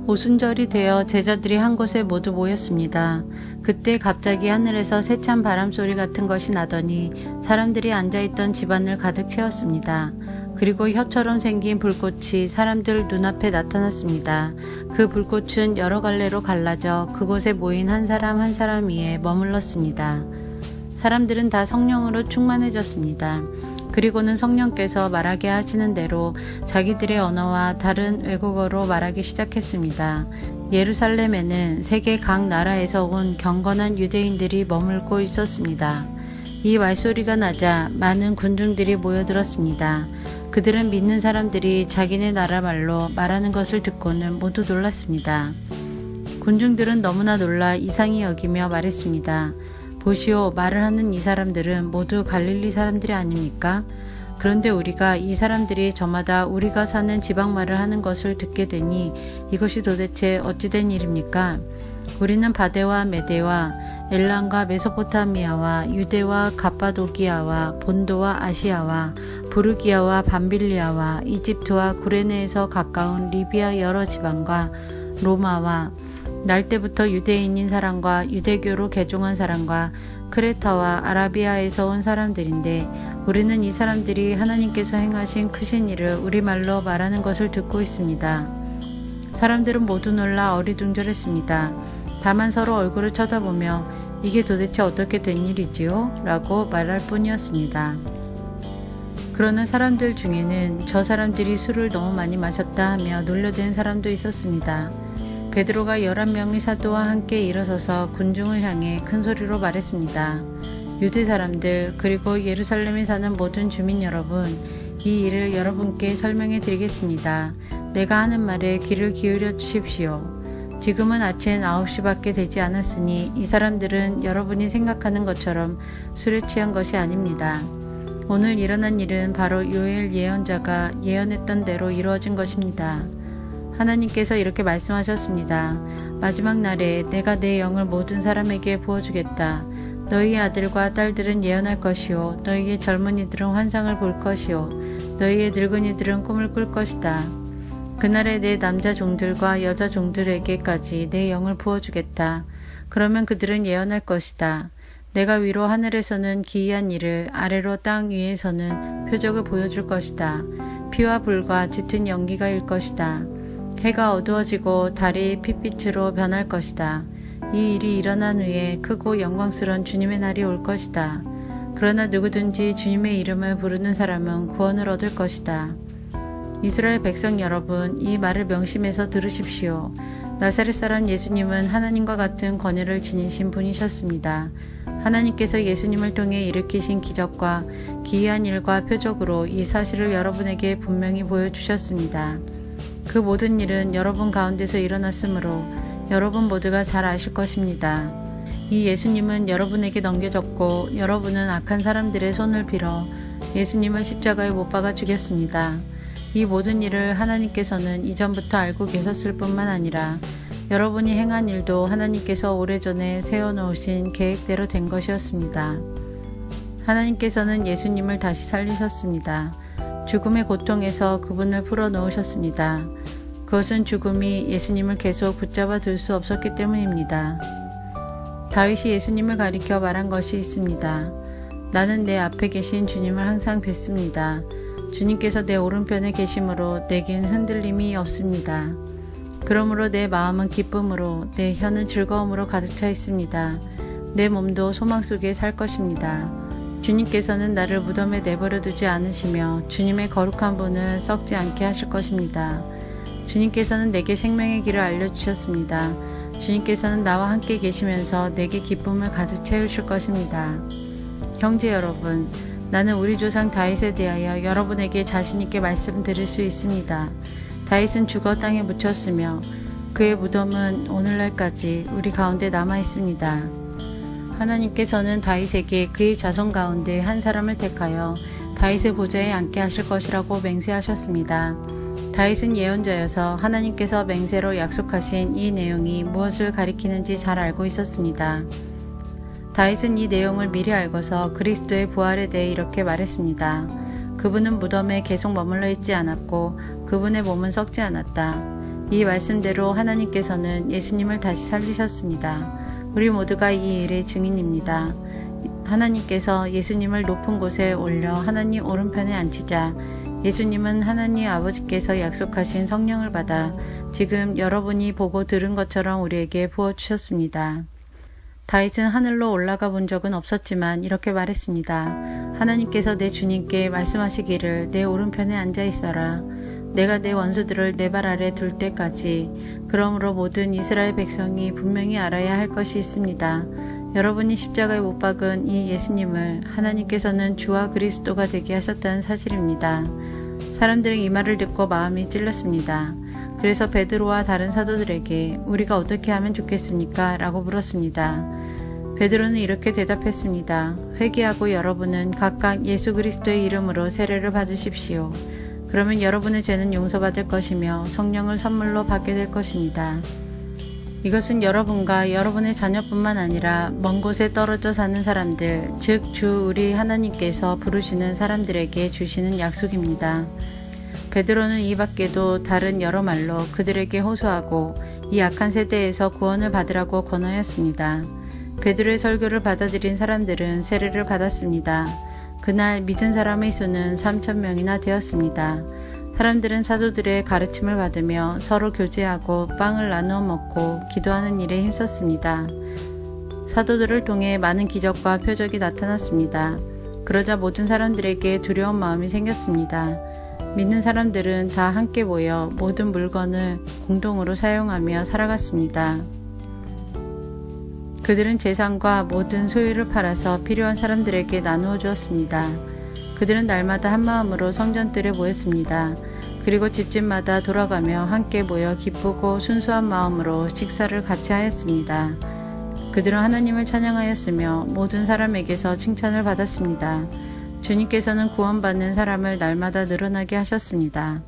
오순절이 되어 제자들이 한 곳에 모두 모였습니다. 그때 갑자기 하늘에서 세찬 바람소리 같은 것이 나더니 사람들이 앉아있던 집안을 가득 채웠습니다. 그리고 혀처럼 생긴 불꽃이 사람들 눈앞에 나타났습니다. 그 불꽃은 여러 갈래로 갈라져 그곳에 모인 한 사람 한 사람 위에 머물렀습니다. 사람들은 다 성령으로 충만해졌습니다. 그리고는 성령께서 말하게 하시는 대로 자기들의 언어와 다른 외국어로 말하기 시작했습니다. 예루살렘에는 세계 각 나라에서 온 경건한 유대인들이 머물고 있었습니다. 이 말소리가 나자 많은 군중들이 모여들었습니다. 그들은 믿는 사람들이 자기네 나라 말로 말하는 것을 듣고는 모두 놀랐습니다. 군중들은 너무나 놀라 이상히 여기며 말했습니다. 보시오, 말을 하는 이 사람들은 모두 갈릴리 사람들이 아닙니까? 그런데 우리가 이 사람들이 저마다 우리가 사는 지방말을 하는 것을 듣게 되니 이것이 도대체 어찌된 일입니까? 우리는 바데와 메데와 엘람과 메소포타미아와 유대와 갑바도기아와 본도와 아시아와 부르기아와 밤빌리아와 이집트와 구레네에서 가까운 리비아 여러 지방과 로마와 날 때부터 유대인인 사람과 유대교로 개종한 사람과 크레타와 아라비아에서 온 사람들인데 우리는 이 사람들이 하나님께서 행하신 크신 일을 우리말로 말하는 것을 듣고 있습니다. 사람들은 모두 놀라 어리둥절했습니다. 다만 서로 얼굴을 쳐다보며 이게 도대체 어떻게 된 일이지요? 라고 말할 뿐이었습니다. 그러는 사람들 중에는 저 사람들이 술을 너무 많이 마셨다 하며 놀려댄 사람도 있었습니다. 베드로가 11명의 사도와 함께 일어서서 군중을 향해 큰 소리로 말했습니다. 유대 사람들 그리고 예루살렘에 사는 모든 주민 여러분, 이 일을 여러분께 설명해 드리겠습니다. 내가 하는 말에 귀를 기울여 주십시오. 지금은 아침 9시밖에 되지 않았으니 이 사람들은 여러분이 생각하는 것처럼 술에 취한 것이 아닙니다. 오늘 일어난 일은 바로 요엘 예언자가 예언했던 대로 이루어진 것입니다. 하나님께서 이렇게 말씀하셨습니다. 마지막 날에 내가 내 영을 모든 사람에게 부어주겠다. 너희의 아들과 딸들은 예언할 것이요 너희의 젊은이들은 환상을 볼 것이요 너희의 늙은이들은 꿈을 꿀 것이다. 그날에 내 남자 종들과 여자 종들에게까지 내 영을 부어주겠다. 그러면 그들은 예언할 것이다. 내가 위로 하늘에서는 기이한 일을 아래로 땅 위에서는 표적을 보여줄 것이다. 피와 불과 짙은 연기가 일 것이다. 해가 어두워지고 달이 핏빛으로 변할 것이다. 이 일이 일어난 후에 크고 영광스러운 주님의 날이 올 것이다. 그러나 누구든지 주님의 이름을 부르는 사람은 구원을 얻을 것이다. 이스라엘 백성 여러분, 이 말을 명심해서 들으십시오. 나사렛 사람 예수님은 하나님과 같은 권위를 지니신 분이셨습니다. 하나님께서 예수님을 통해 일으키신 기적과 기이한 일과 표적으로 이 사실을 여러분에게 분명히 보여주셨습니다. 그 모든 일은 여러분 가운데서 일어났으므로 여러분 모두가 잘 아실 것입니다. 이 예수님은 여러분에게 넘겨졌고 여러분은 악한 사람들의 손을 빌어 예수님을 십자가에 못 박아 죽였습니다. 이 모든 일을 하나님께서는 이전부터 알고 계셨을 뿐만 아니라 여러분이 행한 일도 하나님께서 오래전에 세워놓으신 계획대로 된 것이었습니다. 하나님께서는 예수님을 다시 살리셨습니다. 죽음의 고통에서 그분을 풀어놓으셨습니다. 그것은 죽음이 예수님을 계속 붙잡아 둘 수 없었기 때문입니다. 다윗이 예수님을 가리켜 말한 것이 있습니다. 나는 내 앞에 계신 주님을 항상 뵙습니다. 주님께서 내 오른편에 계심으로 내겐 흔들림이 없습니다. 그러므로 내 마음은 기쁨으로 내 혀는 즐거움으로 가득 차 있습니다. 내 몸도 소망 속에 살 것입니다. 주님께서는 나를 무덤에 내버려 두지 않으시며 주님의 거룩한 분을 썩지 않게 하실 것입니다. 주님께서는 내게 생명의 길을 알려주셨습니다. 주님께서는 나와 함께 계시면서 내게 기쁨을 가득 채우실 것입니다. 형제 여러분, 나는 우리 조상 다윗에 대하여 여러분에게 자신있게 말씀드릴 수 있습니다. 다윗은 죽어 땅에 묻혔으며 그의 무덤은 오늘날까지 우리 가운데 남아 있습니다. 하나님께서는 다윗에게 그의 자손 가운데 한 사람을 택하여 다윗의 보좌에 앉게 하실 것이라고 맹세하셨습니다. 다윗은 예언자여서 하나님께서 맹세로 약속하신 이 내용이 무엇을 가리키는지 잘 알고 있었습니다. 다윗은 이 내용을 미리 알고서 그리스도의 부활에 대해 이렇게 말했습니다. 그분은 무덤에 계속 머물러 있지 않았고 그분의 몸은 썩지 않았다. 이 말씀대로 하나님께서는 예수님을 다시 살리셨습니다. 우리 모두가 이 일의 증인입니다. 하나님께서 예수님을 높은 곳에 올려 하나님 오른편에 앉히자 예수님은 하나님 아버지께서 약속하신 성령을 받아 지금 여러분이 보고 들은 것처럼 우리에게 부어주셨습니다. 다윗은 하늘로 올라가 본 적은 없었지만 이렇게 말했습니다. 하나님께서 내 주님께 말씀하시기를 내 오른편에 앉아 있어라. 내가 내 원수들을 내 발 아래 둘 때까지. 그러므로 모든 이스라엘 백성이 분명히 알아야 할 것이 있습니다. 여러분이 십자가에 못 박은 이 예수님을 하나님께서는 주와 그리스도가 되게 하셨다는 사실입니다. 사람들은 이 말을 듣고 마음이 찔렸습니다. 그래서 베드로와 다른 사도들에게 우리가 어떻게 하면 좋겠습니까? 라고 물었습니다. 베드로는 이렇게 대답했습니다. 회개하고 여러분은 각각 예수 그리스도의 이름으로 세례를 받으십시오. 그러면 여러분의 죄는 용서받을 것이며 성령을 선물로 받게 될 것입니다. 이것은 여러분과 여러분의 자녀뿐만 아니라 먼 곳에 떨어져 사는 사람들, 즉 주 우리 하나님께서 부르시는 사람들에게 주시는 약속입니다. 베드로는 이 밖에도 다른 여러 말로 그들에게 호소하고 이 악한 세대에서 구원을 받으라고 권하였습니다. 베드로의 설교를 받아들인 사람들은 세례를 받았습니다. 그날 믿은 사람의 수는 3,000명이나 되었습니다. 사람들은 사도들의 가르침을 받으며 서로 교제하고 빵을 나누어 먹고 기도하는 일에 힘썼습니다. 사도들을 통해 많은 기적과 표적이 나타났습니다. 그러자 모든 사람들에게 두려운 마음이 생겼습니다. 믿는 사람들은 다 함께 모여 모든 물건을 공동으로 사용하며 살아갔습니다. 그들은 재산과 모든 소유를 팔아서 필요한 사람들에게 나누어 주었습니다. 그들은 날마다 한마음으로 성전뜰에 모였습니다. 그리고 집집마다 돌아가며 함께 모여 기쁘고 순수한 마음으로 식사를 같이 하였습니다. 그들은 하나님을 찬양하였으며 모든 사람에게서 칭찬을 받았습니다. 주님께서는 구원받는 사람을 날마다 늘어나게 하셨습니다.